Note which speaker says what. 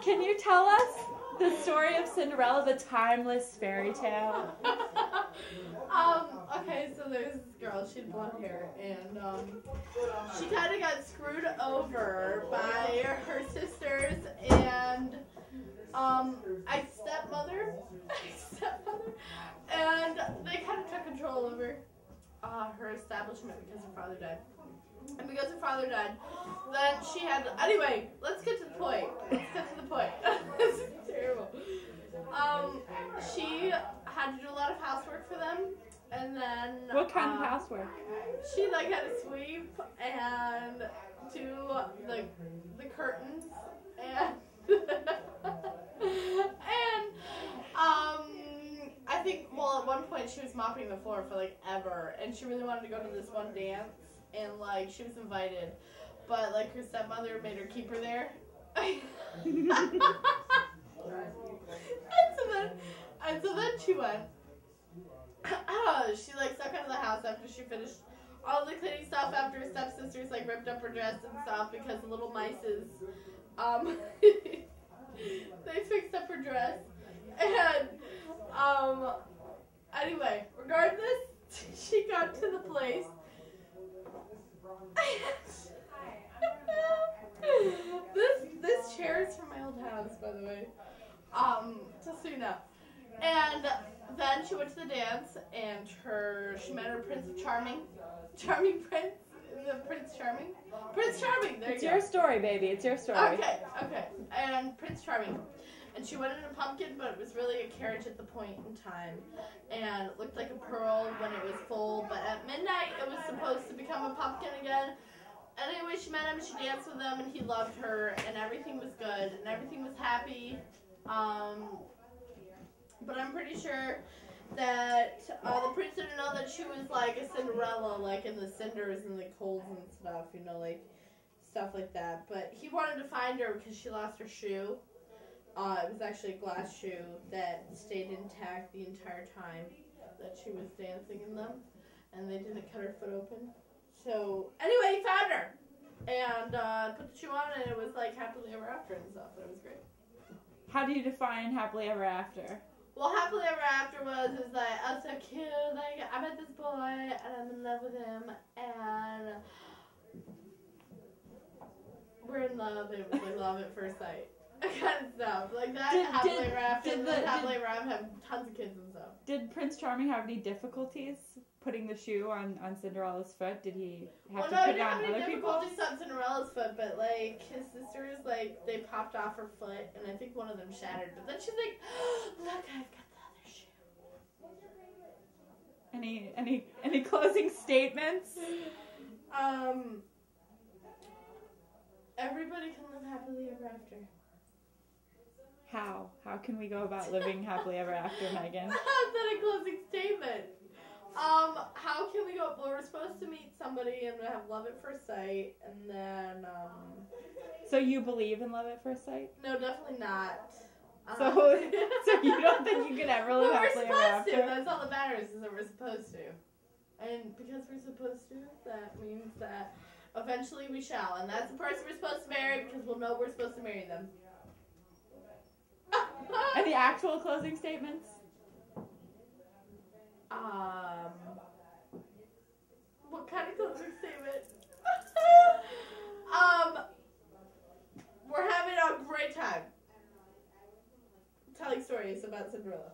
Speaker 1: Can you tell us the story of Cinderella, the timeless fairy tale?
Speaker 2: Okay, so there's this girl, she had blonde hair, and she kind of got screwed over by her sisters and stepmother, and they kind of took control over her establishment because her father died. And because her father died, then she had. Anyway, let's get to the point. This is terrible. She had to do a lot of housework for them, and then.
Speaker 1: What kind of housework?
Speaker 2: She had to sweep and do the curtains and and I think at one point she was mopping the floor for ever, and she really wanted to go to this one dance. And she was invited, but her stepmother made her keep her there. and so then she went. She stuck out of the house after she finished all the cleaning stuff. After her stepsisters ripped up her dress and stuff because the little mices, they fixed up her dress. And anyway, regardless, she got to the place. This chair is from my old house, by the way. Just so you know. And then she went to the dance, and she met her Prince Charming Prince. Is it Prince Charming? Prince Charming. There you go.
Speaker 1: It's your story, baby. It's your story.
Speaker 2: Okay. And Prince Charming. And she went in a pumpkin, but it was really a carriage at the point in time. And it looked like a pearl when it was full, but at midnight it was supposed to become a pumpkin again. Anyway, she met him, she danced with him, and he loved her, and everything was good, and everything was happy. But I'm pretty sure that the prince didn't know that she was a Cinderella, in the cinders and the coals and stuff, stuff like that. But he wanted to find her because she lost her shoe. It was actually a glass shoe that stayed intact the entire time that she was dancing in them, and they didn't cut her foot open. So, anyway, he found her, and put the shoe on, and it was happily ever after and stuff, and it was great.
Speaker 1: How do you define happily ever after?
Speaker 2: Well, happily ever after was I'm so cute, I met this boy, and I'm in love with him, and we're in love, and it was love at first sight. Kind of stuff. Happily ever after, happily ever after have tons of kids and stuff.
Speaker 1: Did Prince Charming have any difficulties putting the shoe on Cinderella's foot? Did he have to put it on other people's?
Speaker 2: No, he didn't have any difficulties on Cinderella's foot, but his sisters, they popped off her foot, and I think one of them shattered. But then she's like, look, I've got the other shoe.
Speaker 1: Any closing statements?
Speaker 2: Everybody can live happily ever after.
Speaker 1: How? How can we go about living happily ever after, Megan?
Speaker 2: That's not a closing statement. How can we go? Well, we're supposed to meet somebody and have love at first sight, and then,
Speaker 1: So you believe in love at first sight?
Speaker 2: No, definitely not.
Speaker 1: So you don't think you could ever live happily ever after?
Speaker 2: We're supposed to. That's all that matters is that we're supposed to. And because we're supposed to, that means that eventually we shall. And that's the person we're supposed to marry because we'll know we're supposed to marry them.
Speaker 1: Any actual closing statements?
Speaker 2: What kind of closing statement? We're having a great time telling stories about Cinderella.